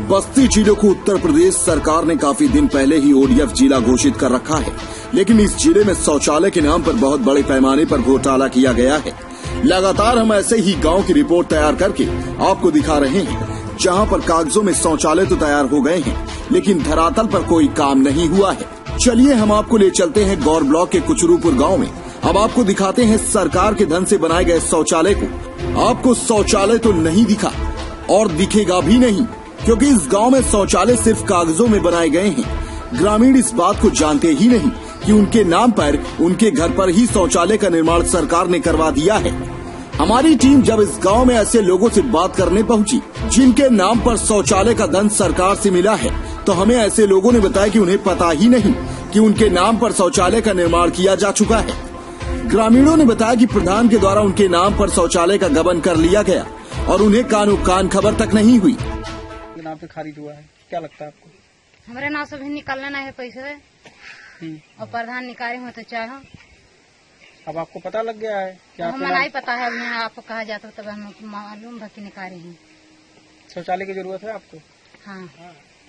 बस्ती जिले को उत्तर प्रदेश सरकार ने काफी दिन पहले ही ओडीएफ जिला घोषित कर रखा है, लेकिन इस जिले में शौचालय के नाम पर बहुत बड़े पैमाने पर घोटाला किया गया है। लगातार हम ऐसे ही गांव की रिपोर्ट तैयार करके आपको दिखा रहे हैं, जहां पर कागजों में शौचालय तो तैयार हो गए हैं, लेकिन धरातल पर कोई काम नहीं हुआ है। चलिए हम आपको ले चलते हैं गौर ब्लॉक के कुचरूपुर गाँव में। अब आपको दिखाते हैं सरकार के धन से बनाए गए शौचालय को। आपको शौचालय तो नहीं दिखा और दिखेगा भी नहीं, क्योंकि इस गांव में शौचालय सिर्फ कागजों में बनाए गए हैं। ग्रामीण इस बात को जानते ही नहीं कि उनके नाम पर उनके घर पर ही शौचालय का निर्माण सरकार ने करवा दिया है। हमारी टीम जब इस गांव में ऐसे लोगों से बात करने पहुंची जिनके नाम पर शौचालय का धन सरकार से मिला है, तो हमें ऐसे लोगों ने बताया कि उन्हें पता ही नहीं कि उनके नाम पर शौचालय का निर्माण किया जा चुका है। ग्रामीणों ने बताया कि प्रधान के द्वारा उनके नाम पर शौचालय का गबन कर लिया गया और उन्हें कान खबर तक नहीं हुई। नाम पे खारिज हुआ है, क्या लगता है आपको? हमारे नाम से भी निकालना नहीं है पैसे और प्रधान निकाले हो तो चाहो। अब आपको पता लग गया है क्या? हमें नहीं पता है, यहाँ आपको कहा जाता तब हमको मालूम है कि निकाले हैं। शौचालय की जरूरत है आपको? हाँ।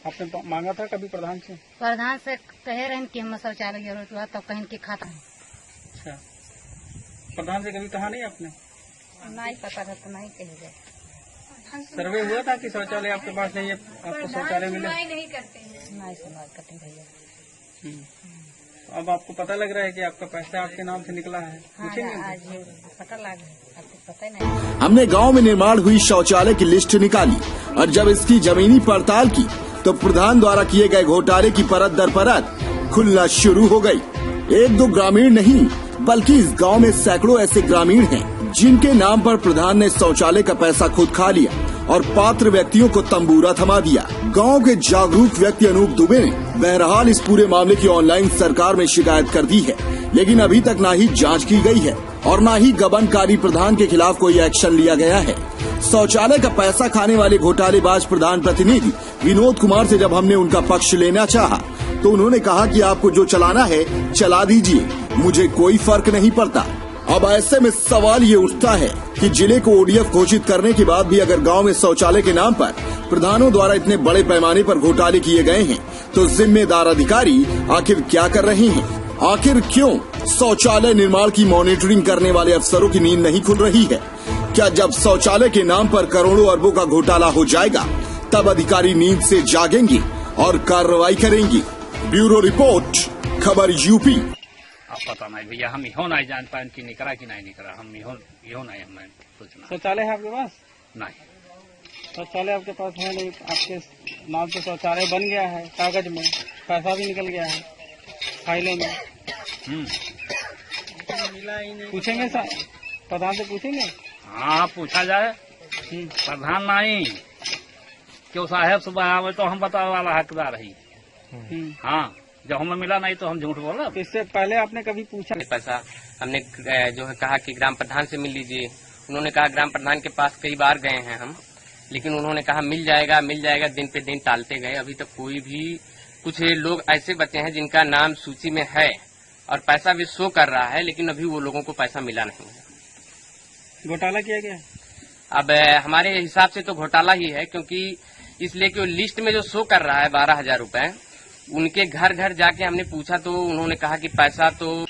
आपने मांगा था कभी प्रधान से? प्रधान से कहे रहे कि हमें शौचालय की जरूरत हुआ तब कहीं के खाता है। अच्छा, प्रधान से कभी कहा नहीं आपने? नहीं पता था तो नहीं कही गए। सर्वे हुआ था कि शौचालय आपके पास नहीं है, आपको शौचालय मिले? नहीं सुनवाई करते भैया। अब आपको पता लग रहा है कि आपका पैसा आपके नाम से निकला है? पूछेंगे आज पता लगा, आपको पता ही नहीं। हमने गांव में निर्माण हुई शौचालय की लिस्ट निकाली और जब इसकी जमीनी पड़ताल की तो प्रधान द्वारा किए गए घोटाले की परत दर परत खुलना शुरू हो गई। एक दो ग्रामीण नहीं बल्कि इस गांव में सैकड़ों ऐसे ग्रामीण हैं जिनके नाम पर प्रधान ने शौचालय का पैसा खुद खा लिया और पात्र व्यक्तियों को तंबूरा थमा दिया। गांव के जागरूक व्यक्ति अनूप दुबे ने बहरहाल इस पूरे मामले की ऑनलाइन सरकार में शिकायत कर दी है, लेकिन अभी तक न ही जांच की गई है और न ही गबनकारी प्रधान के खिलाफ कोई एक्शन लिया गया है। शौचालय का पैसा खाने वाले घोटालेबाज प्रधान प्रतिनिधि विनोद कुमार से जब हमने उनका पक्ष लेना चाहा तो उन्होंने कहा कि आपको जो चलाना है चला दीजिए, मुझे कोई फर्क नहीं पड़ता। अब ऐसे में सवाल ये उठता है कि जिले को ओडीएफ घोषित करने के बाद भी अगर गांव में शौचालय के नाम पर प्रधानों द्वारा इतने बड़े पैमाने पर घोटाले किए गए हैं, तो जिम्मेदार अधिकारी आखिर क्या कर रहे हैं? आखिर क्यों शौचालय निर्माण की मॉनिटरिंग करने वाले अफसरों की नींद नहीं खुल रही है? क्या जब शौचालय के नाम पर करोड़ों अरबों का घोटाला हो जाएगा तब अधिकारी नींद से जागेंगे और कार्रवाई करेंगे? ब्यूरो रिपोर्ट, खबर यूपी। अब पता नहीं भैया, हम इहो नहीं जान पाए कि निकला कि नहीं निकला, हम इहो नहीं हमें सोचना। शौचालय है आपके पास? नहीं, शौचालय आपके पास है नहीं, आपके नाम से शौचालय बन गया है कागज में, पैसा भी निकल गया है फाइलों में। पूछेंगे सर, प्रधान से पूछेंगे? हाँ पूछा जाए। प्रधान नहीं क्यों साहेब सुबह आवे तो हम बताने वाला हकदार रही। हाँ, जब हमें मिला नहीं तो हम झूठ बोला। इससे पहले आपने कभी पूछा? पैसा हमने जो है कहा कि ग्राम प्रधान से मिल लीजिए। उन्होंने कहा ग्राम प्रधान के पास कई बार गए हैं हम, लेकिन उन्होंने कहा मिल जाएगा, दिन पे दिन टालते गए। अभी तक कोई भी, कुछ लोग ऐसे बचे हैं जिनका नाम सूची में है और पैसा भी शो कर रहा है, लेकिन अभी वो लोगों को पैसा मिला नहीं है। घोटाला किया गया? अब हमारे हिसाब से तो घोटाला ही है, क्योंकि इसलिए कि लिस्ट में जो शो कर रहा है 12,000 रूपये, उनके घर घर जाके हमने पूछा तो उन्होंने कहा कि पैसा तो